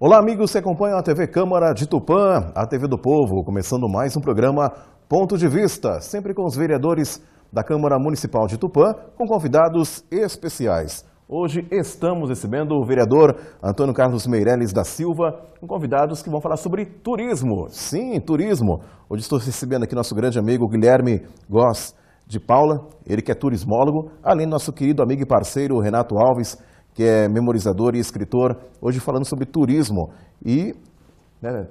Olá, amigos que acompanham a TV Câmara de Tupã, a TV do Povo, começando mais um programa Ponto de Vista, sempre com os vereadores da Câmara Municipal de Tupã, com convidados especiais. Hoje estamos recebendo o vereador Antônio Carlos Meireles da Silva, com convidados que vão falar sobre turismo. Sim, turismo. Hoje estou recebendo aqui nosso grande amigo Guilherme Goss de Paula, ele que é turismólogo, além do nosso querido amigo e parceiro Renato Alves, que é memorizador e escritor, hoje falando sobre turismo e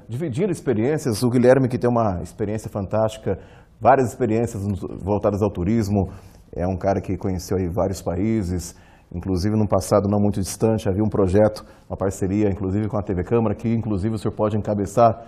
dividindo experiências. O Guilherme, que tem uma experiência fantástica, várias experiências voltadas ao turismo, é um cara que conheceu aí vários países, inclusive no passado não muito distante havia um projeto, uma parceria inclusive com a TV Câmara, que inclusive o senhor pode encabeçar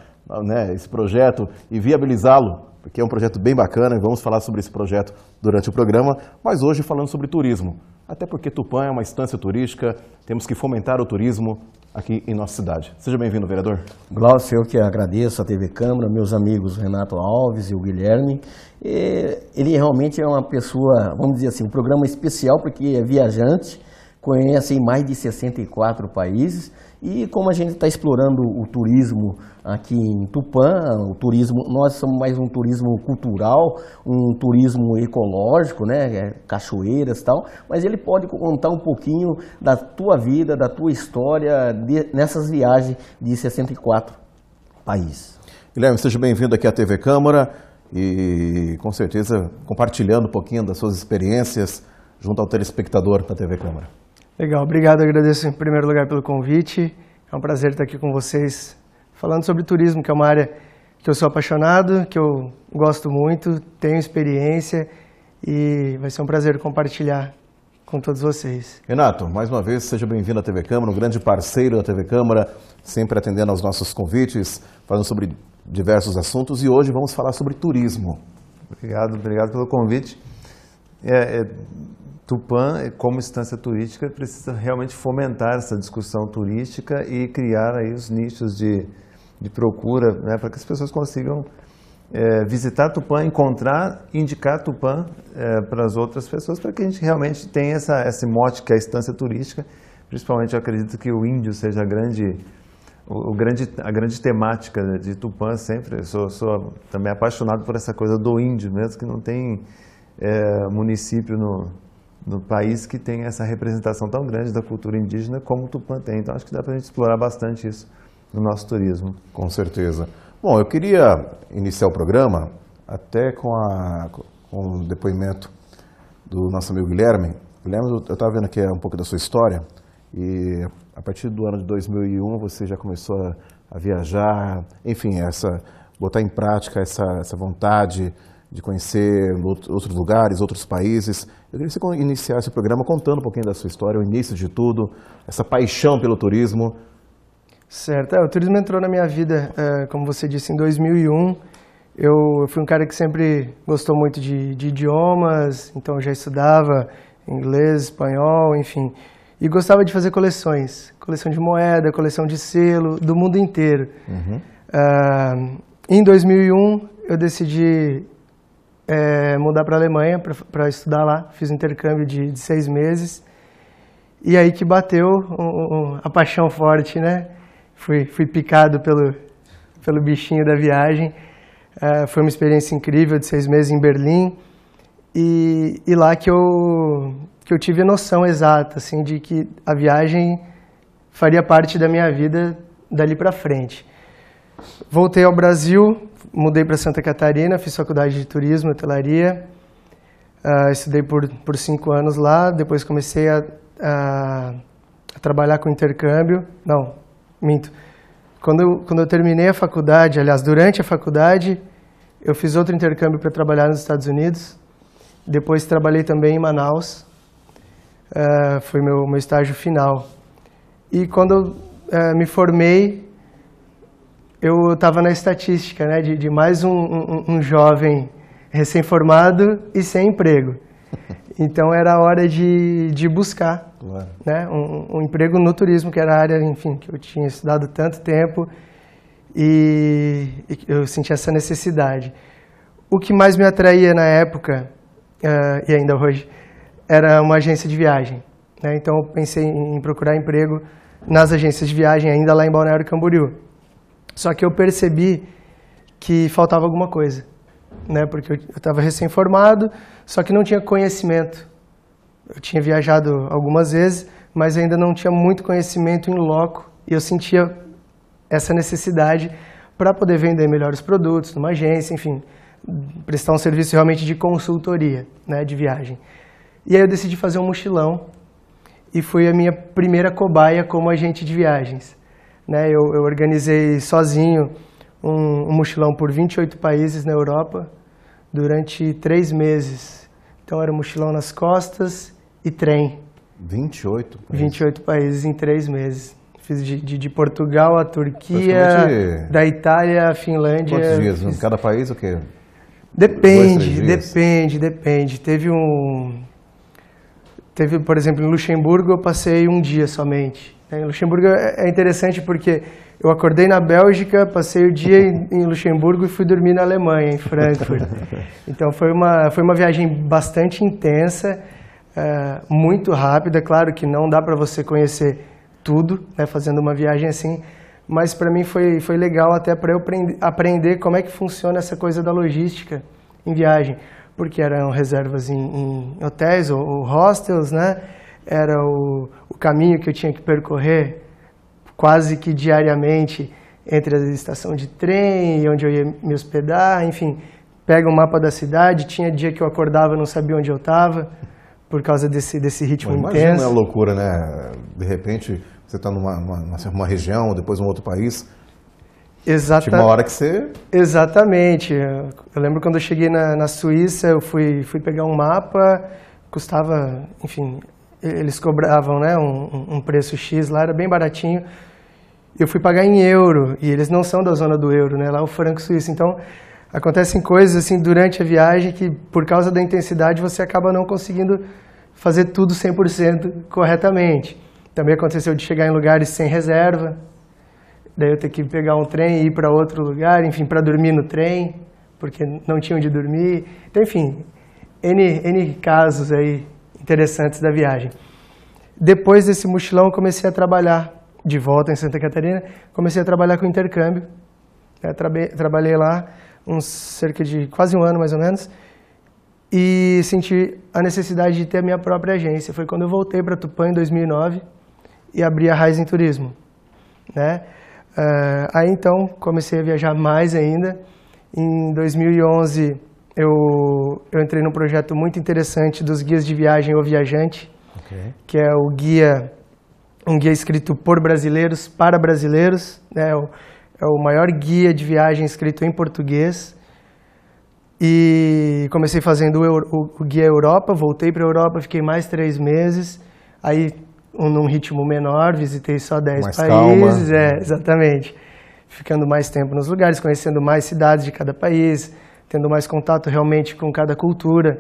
esse projeto e viabilizá-lo, porque é um projeto bem bacana e vamos falar sobre esse projeto durante o programa, mas hoje falando sobre turismo. Até porque Tupã é uma estância turística, temos que fomentar o turismo aqui em nossa cidade. Seja bem-vindo, vereador. Glaucio, eu que agradeço a TV Câmara, meus amigos Renato Alves e o Guilherme. Ele realmente é uma pessoa, vamos dizer assim, um programa especial porque é viajante, conhece em mais de 64 países e como a gente está explorando o turismo aqui em Tupã, o turismo, nós somos mais um turismo cultural, um turismo ecológico, né, cachoeiras e tal, mas ele pode contar um pouquinho da tua vida, da tua história nessas viagens de 64 países. Guilherme, seja bem-vindo aqui à TV Câmara e com certeza compartilhando um pouquinho das suas experiências junto ao telespectador da TV Câmara. Legal, obrigado, agradeço em primeiro lugar pelo convite, é um prazer estar aqui com vocês falando sobre turismo, que é uma área que eu sou apaixonado, que eu gosto muito, tenho experiência e vai ser um prazer compartilhar com todos vocês. Renato, mais uma vez, seja bem-vindo à TV Câmara, um grande parceiro da TV Câmara, sempre atendendo aos nossos convites, falando sobre diversos assuntos e hoje vamos falar sobre turismo. Obrigado pelo convite. Tupã, como instância turística, precisa realmente fomentar essa discussão turística e criar aí os nichos de procura, né, para que as pessoas consigam visitar Tupã, encontrar, indicar Tupã para as outras pessoas, para que a gente realmente tenha esse mote que é a instância turística. Principalmente eu acredito que o índio seja a grande temática de Tupã sempre. Eu sou também apaixonado por essa coisa do índio, mesmo que não tem município no país que tem essa representação tão grande da cultura indígena como o Tupã tem. Então acho que dá para a gente explorar bastante isso no nosso turismo. Com certeza. Bom, eu queria iniciar o programa até com o depoimento do nosso amigo Guilherme. Guilherme, eu estava vendo aqui um pouco da sua história e a partir do ano de 2001 você já começou a viajar, enfim, botar em prática essa vontade de conhecer outros lugares, outros países. Eu queria que você iniciasse o programa contando um pouquinho da sua história, o início de tudo, essa paixão pelo turismo. Certo, o turismo entrou na minha vida, como você disse, em 2001. Eu fui um cara que sempre gostou muito de idiomas, então eu já estudava inglês, espanhol, enfim. E gostava de fazer coleções, coleção de moeda, coleção de selo, do mundo inteiro. Uhum. Em 2001, eu decidi mudar para a Alemanha para estudar lá, fiz um intercâmbio de 6 meses e aí que bateu a paixão forte, né? Fui picado pelo bichinho da viagem, foi uma experiência incrível de 6 meses em Berlim e lá que eu tive a noção exata assim, de que a viagem faria parte da minha vida dali para frente. Voltei ao Brasil, mudei para Santa Catarina, fiz faculdade de turismo, hotelaria, estudei por 5 anos lá, depois comecei a trabalhar com intercâmbio, não, minto. Quando eu terminei a faculdade, aliás, durante a faculdade, eu fiz outro intercâmbio para trabalhar nos Estados Unidos, depois trabalhei também em Manaus, foi meu estágio final. E quando eu me formei, eu estava na estatística, né, de mais um jovem recém-formado e sem emprego. Então era a hora de buscar, claro, né, um emprego no turismo, que era a área, enfim, que eu tinha estudado tanto tempo e eu senti essa necessidade. O que mais me atraía na época, e ainda hoje, era uma agência de viagem, né? Então eu pensei em procurar emprego nas agências de viagem ainda lá em Balneário Camboriú. Só que eu percebi que faltava alguma coisa, né? Porque eu estava recém-formado, só que não tinha conhecimento. Eu tinha viajado algumas vezes, mas ainda não tinha muito conhecimento em loco, e eu sentia essa necessidade para poder vender melhor os produtos numa agência, enfim, prestar um serviço realmente de consultoria, né, de viagem. E aí eu decidi fazer um mochilão, e foi a minha primeira cobaia como agente de viagens, né? Eu organizei sozinho um mochilão por 28 países na Europa durante 3 meses. Então era um mochilão nas costas e trem. 28 países. 28 países em 3 meses. Fiz de Portugal a Turquia, da Itália a Finlândia. Quantos dias? Em cada país o quê? Depende. Teve, por exemplo, em Luxemburgo eu passei um dia somente. Em Luxemburgo é interessante porque eu acordei na Bélgica, passei o dia em Luxemburgo e fui dormir na Alemanha, em Frankfurt. Então foi uma viagem bastante intensa, muito rápida. Claro que não dá para você conhecer tudo, né, fazendo uma viagem assim, mas para mim foi legal até para eu aprender como é que funciona essa coisa da logística em viagem, porque eram reservas em hotéis ou hostels, né? Era o caminho que eu tinha que percorrer quase que diariamente entre a estação de trem e onde eu ia me hospedar, enfim, pega o mapa da cidade, tinha dia que eu acordava e não sabia onde eu estava, por causa desse ritmo intenso. Imagina a loucura, né? De repente você está numa região, depois em um outro país. Tinha uma hora que você... Exatamente. Eu lembro quando eu cheguei na Suíça, eu fui pegar um mapa, custava, enfim, eles cobravam, né, um preço X lá, era bem baratinho. Eu fui pagar em euro, e eles não são da zona do euro, né, lá é o franco suíço. Então, acontecem coisas assim durante a viagem que, por causa da intensidade, você acaba não conseguindo fazer tudo 100% corretamente. Também aconteceu de chegar em lugares sem reserva, daí eu ter que pegar um trem e ir para outro lugar, enfim, para dormir no trem, porque não tinha onde dormir. Então, enfim, N casos aí interessantes da viagem. Depois desse mochilão, eu comecei a trabalhar de volta em Santa Catarina, comecei a trabalhar com intercâmbio. Trabalhei lá cerca de quase um ano, mais ou menos, e senti a necessidade de ter a minha própria agência. Foi quando eu voltei para Tupã em 2009 e abri a Raizen Turismo, né? Aí então comecei a viajar mais ainda. Em 2011 eu entrei num projeto muito interessante dos guias de viagem O Viajante, que é um guia escrito por brasileiros para brasileiros, né? É o maior guia de viagem escrito em português. E comecei fazendo o guia Europa, voltei para a Europa, fiquei mais 3 meses, aí num ritmo menor, visitei só 10 mais países, calma. Exatamente, ficando mais tempo nos lugares, conhecendo mais cidades de cada país, tendo mais contato realmente com cada cultura.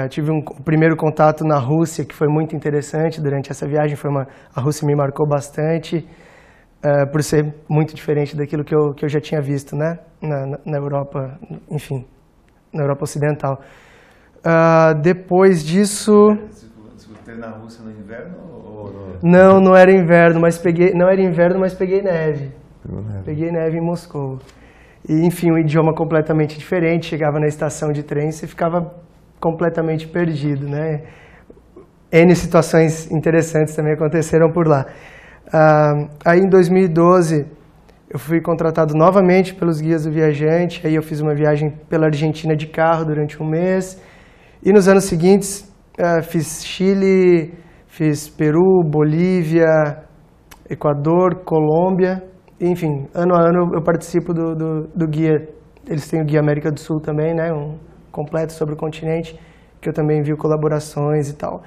Tive um primeiro contato na Rússia, que foi muito interessante durante essa viagem, a Rússia me marcou bastante, por ser muito diferente daquilo que eu já tinha visto, né, na Europa, enfim, na Europa Ocidental. Depois disso... Você na Rússia no inverno ou Não era inverno, mas peguei neve. Peguei neve em Moscou. E, enfim, um idioma completamente diferente. Chegava na estação de trem, você ficava completamente perdido, né? N situações interessantes também aconteceram por lá. Aí, em 2012, eu fui contratado novamente pelos Guias do Viajante. Aí eu fiz uma viagem pela Argentina de carro durante um mês. E nos anos seguintes, fiz Chile, fiz Peru, Bolívia, Equador, Colômbia. Enfim, ano a ano eu participo do guia. Eles têm o Guia América do Sul também, né? Um completo sobre o continente, que eu também envio colaborações e tal.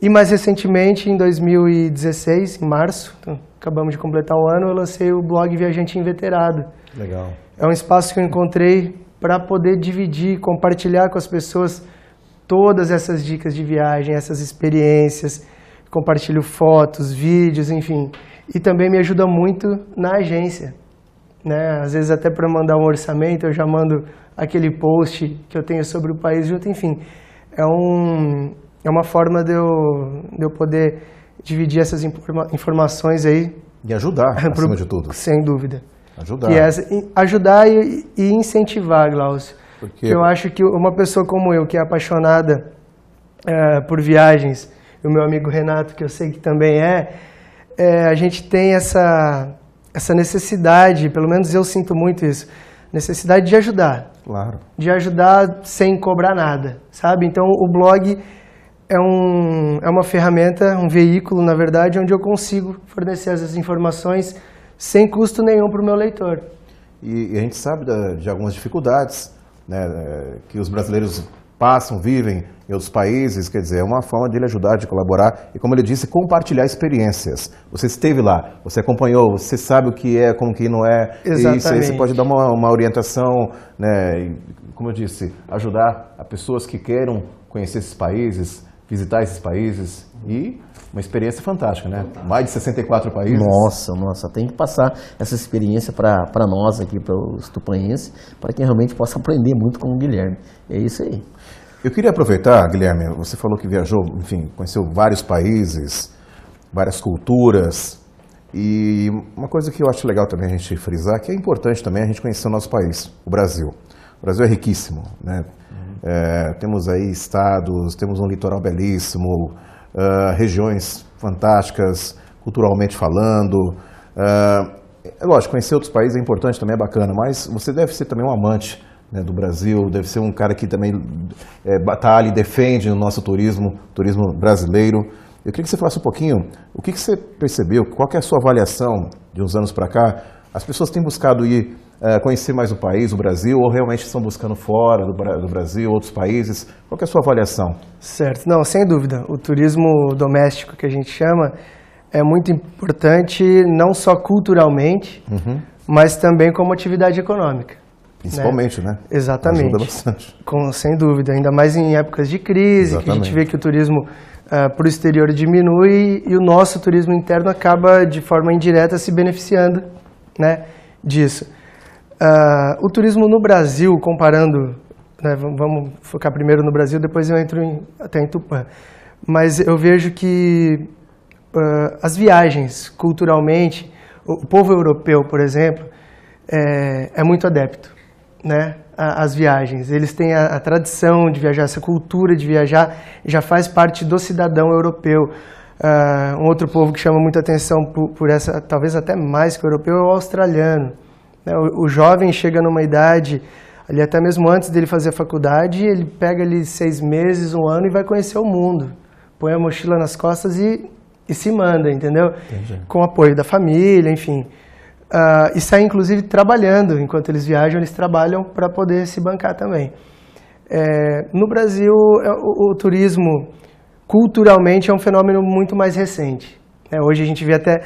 E mais recentemente, em 2016, em março, então, acabamos de completar o ano, eu lancei o blog Viajante Inveterado. Legal. É um espaço que eu encontrei para poder dividir, compartilhar com as pessoas todas essas dicas de viagem, essas experiências. Compartilho fotos, vídeos, enfim. E também me ajuda muito na agência, né? Às vezes até para mandar um orçamento, eu já mando aquele post que eu tenho sobre o país junto, enfim. É uma forma de eu poder dividir essas informações aí. E ajudar, acima de tudo. Sem dúvida. Ajudar. Ajudar e incentivar, Glaucio. Porque eu acho que uma pessoa como eu, que é apaixonada por viagens, e o meu amigo Renato, que eu sei que também a gente tem essa necessidade, pelo menos eu sinto muito isso, necessidade de ajudar. Claro. De ajudar sem cobrar nada, sabe? Então o blog é uma ferramenta, um veículo, na verdade, onde eu consigo fornecer essas informações sem custo nenhum para o meu leitor. E a gente sabe de algumas dificuldades, né, que os brasileiros passam, vivem em outros países, quer dizer, é uma forma de ele ajudar, de colaborar e, como ele disse, compartilhar experiências. Você esteve lá, você acompanhou, você sabe o que é, como que não é. Exatamente. Isso aí você pode dar uma orientação, né, e, como eu disse, ajudar a pessoas que queiram conhecer esses países, visitar esses países e uma experiência fantástica, né? Mais de 64 países. Nossa, tem que passar essa experiência para nós aqui, para os tupanhenses, para que realmente possa aprender muito com o Guilherme. É isso aí. Eu queria aproveitar, Guilherme, você falou que viajou, enfim, conheceu vários países, várias culturas, e uma coisa que eu acho legal também a gente frisar, que é importante também a gente conhecer o nosso país, o Brasil. O Brasil é riquíssimo, né? Temos aí estados, temos um litoral belíssimo, regiões fantásticas, culturalmente falando. É lógico, conhecer outros países é importante, também é bacana, mas você deve ser também um amante, né, do Brasil, deve ser um cara que também batalha e defende o nosso turismo brasileiro. Eu queria que você falasse um pouquinho, o que você percebeu, qual que é a sua avaliação de uns anos para cá? As pessoas têm buscado ir conhecer mais o país, o Brasil, ou realmente estão buscando fora do Brasil, outros países? Qual que é a sua avaliação? Certo, não, sem dúvida. O turismo doméstico, que a gente chama, é muito importante, não só culturalmente, mas também como atividade econômica. Principalmente, né? Exatamente. Ajuda bastante. Sem dúvida, ainda mais em épocas de crise, que a gente vê que o turismo para o exterior diminui e o nosso turismo interno acaba, de forma indireta, se beneficiando, né, disso. O turismo no Brasil, comparando, né, vamos focar primeiro no Brasil, depois eu entro até em Tupã, mas eu vejo que as viagens, culturalmente, o povo europeu, por exemplo, é muito adepto, né, às viagens. Eles têm a tradição de viajar, essa cultura de viajar já faz parte do cidadão europeu. Um outro povo que chama muita atenção por essa, talvez até mais que o europeu, é o australiano. O jovem chega numa idade, ali até mesmo antes dele fazer a faculdade, ele pega ali 6 meses, 1 ano e vai conhecer o mundo. Põe a mochila nas costas e se manda, entendeu? Entendi. Com o apoio da família, enfim. E sai inclusive trabalhando, enquanto eles viajam, eles trabalham para poder se bancar também. No Brasil, o turismo culturalmente é um fenômeno muito mais recente. Hoje a gente vê até,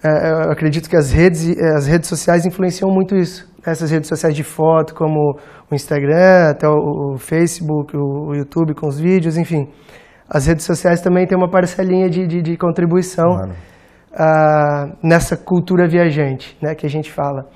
eu acredito que as redes sociais influenciam muito isso. Essas redes sociais de foto, como o Instagram, até o Facebook, o YouTube com os vídeos, enfim. As redes sociais também têm uma parcelinha de contribuição. Claro. Nessa cultura viajante, né, que a gente fala.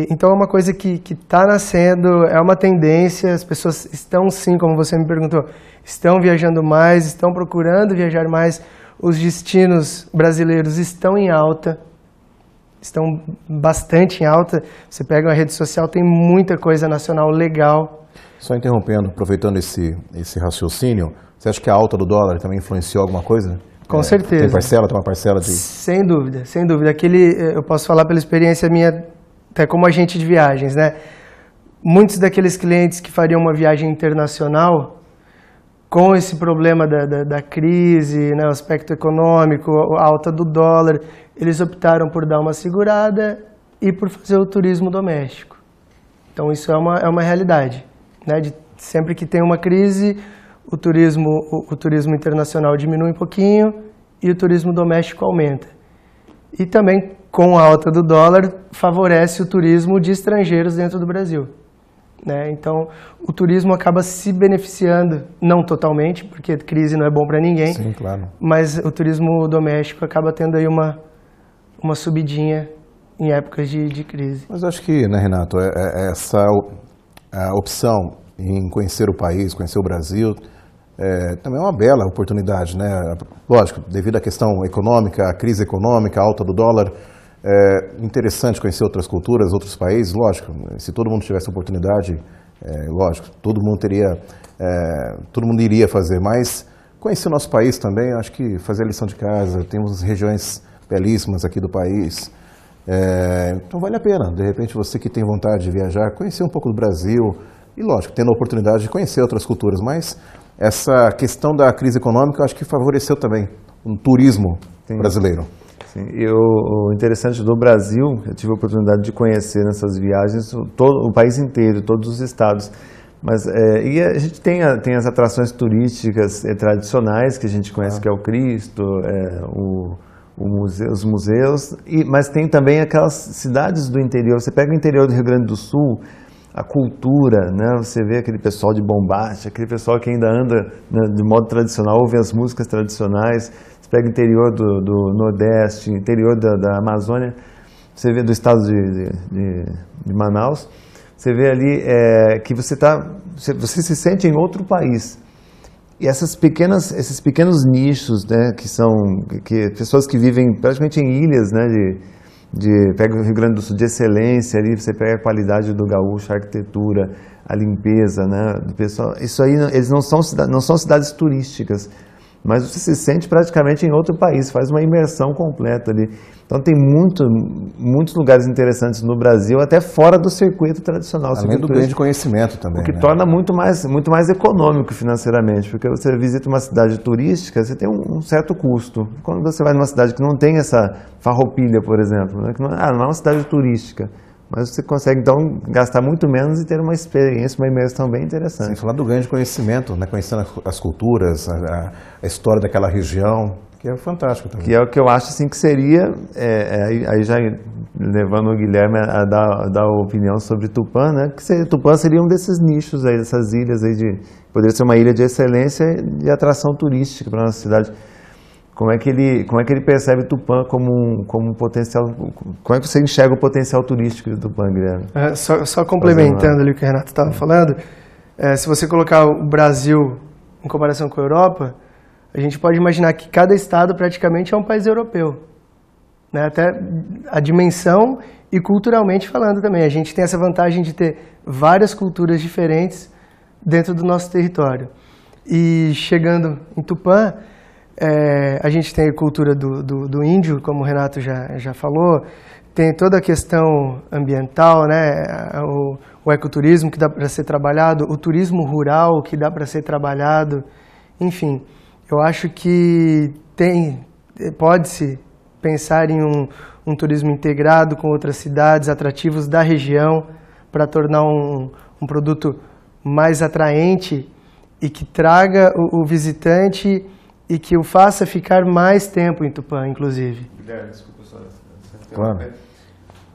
Então é uma coisa que está nascendo, é uma tendência, as pessoas estão sim, como você me perguntou, estão viajando mais, estão procurando viajar mais, os destinos brasileiros estão em alta, estão bastante em alta. Você pega uma rede social, tem muita coisa nacional legal. Só interrompendo, aproveitando esse raciocínio, você acha que a alta do dólar também influenciou alguma coisa? Com certeza. Tem uma parcela de... Sem dúvida, sem dúvida. Eu posso falar pela experiência minha, até como agente de viagens, né? Muitos daqueles clientes que fariam uma viagem internacional, com esse problema da crise, né, o aspecto econômico, a alta do dólar, eles optaram por dar uma segurada e por fazer o turismo doméstico. Então isso é uma realidade, né? Sempre que tem uma crise, o turismo internacional diminui um pouquinho e o turismo doméstico aumenta. E também, com a alta do dólar, favorece o turismo de estrangeiros dentro do Brasil, né? Então, o turismo acaba se beneficiando, não totalmente, porque crise não é bom para ninguém. Sim, claro. Mas o turismo doméstico acaba tendo aí uma subidinha em épocas de crise. Mas acho que, né, Renato, essa opção em conhecer o país, conhecer o Brasil, também é uma bela oportunidade, né? Lógico, devido à questão econômica, à crise econômica, a alta do dólar, é interessante conhecer outras culturas, outros países, lógico, se todo mundo tivesse oportunidade, lógico, todo mundo iria fazer, mas conhecer o nosso país também, acho que fazer a lição de casa, temos regiões belíssimas aqui do país, então vale a pena, de repente você que tem vontade de viajar, conhecer um pouco do Brasil, e lógico, tendo a oportunidade de conhecer outras culturas, mas essa questão da crise econômica acho que favoreceu também o turismo brasileiro. Sim. E o interessante do Brasil, eu tive a oportunidade de conhecer nessas viagens todo o país inteiro, todos os estados. Mas, e a gente tem as atrações turísticas tradicionais que a gente conhece, que é o Cristo, os museus, mas tem também aquelas cidades do interior. Você pega o interior do Rio Grande do Sul, a cultura, né? Você vê aquele pessoal de bombate, aquele pessoal que ainda anda, né, de modo tradicional, ouve as músicas tradicionais. Você pega o interior do Nordeste, interior da Amazônia, você vê do estado de Manaus, você vê ali que você se sente em outro país. E esses pequenos nichos, né, que pessoas que vivem praticamente em ilhas, né, pega o Rio Grande do Sul de excelência ali, você pega a qualidade do gaúcho, a arquitetura, a limpeza, né, do pessoal. Isso aí, eles não são cidades turísticas, mas você se sente praticamente em outro país, faz uma imersão completa ali. Então tem muitos lugares interessantes no Brasil, até fora do circuito tradicional. Além do ganho de conhecimento também. O que né? torna muito mais econômico financeiramente, porque você visita uma cidade turística, você tem um certo custo. Quando você vai numa cidade que não tem essa Farroupilha, por exemplo, né, que não é uma cidade turística, mas você consegue, então, gastar muito menos e ter uma experiência, uma imersão bem interessante. Sem falar do ganho de conhecimento, né? Conhecendo as culturas, a história daquela região, que é fantástico também. Que é o que eu acho assim, que seria, aí já levando o Guilherme a dar a opinião sobre Tupã, né? Tupã seria um desses nichos aí, dessas ilhas aí poderia ser uma ilha de excelência de atração turística para a nossa cidade. Como é que ele percebe Tupã como um potencial? Como é que você enxerga o potencial turístico de Tupã, Guilherme? Só complementando ali o que o Renato estava falando, se você colocar o Brasil em comparação com a Europa, a gente pode imaginar que cada estado praticamente é um país europeu, né? Até a dimensão e culturalmente falando também. A gente tem essa vantagem de ter várias culturas diferentes dentro do nosso território. E chegando em Tupã, a gente tem a cultura do índio, como o Renato já falou, tem toda a questão ambiental, né? O ecoturismo que dá para ser trabalhado, o turismo rural que dá para ser trabalhado, enfim, eu acho que pode-se pensar em um turismo integrado com outras cidades, atrativos da região, para tornar um produto mais atraente e que traga o visitante e que o faça ficar mais tempo em Tupã, inclusive. Guilherme, desculpa só. Claro.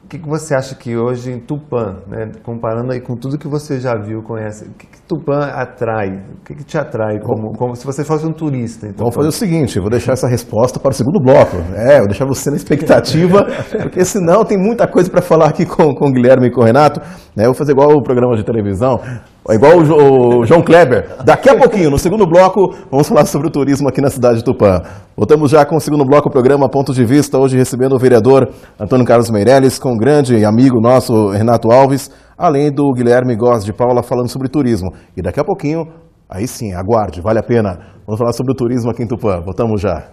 O que você acha que hoje em Tupã, né, comparando aí com tudo que você já viu, conhece, o que Tupã atrai? O que te atrai como se você fosse um turista? Então, vamos fazer o seguinte, eu vou deixar essa resposta para o segundo bloco. Vou deixar você na expectativa, porque senão tem muita coisa para falar aqui com o Guilherme e com o Renato. Né? Eu vou fazer igual o programa de televisão, igual o João Kleber. Daqui a pouquinho, no segundo bloco, vamos falar sobre o turismo aqui na cidade de Tupã. Voltamos já com o segundo bloco, o programa Ponto de Vista, hoje recebendo o vereador Antônio Carlos Meirelles, com um grande amigo nosso, Renato Alves, além do Guilherme Góes de Paula, falando sobre turismo. E daqui a pouquinho, aí sim, aguarde, vale a pena. Vamos falar sobre o turismo aqui em Tupã. Voltamos já.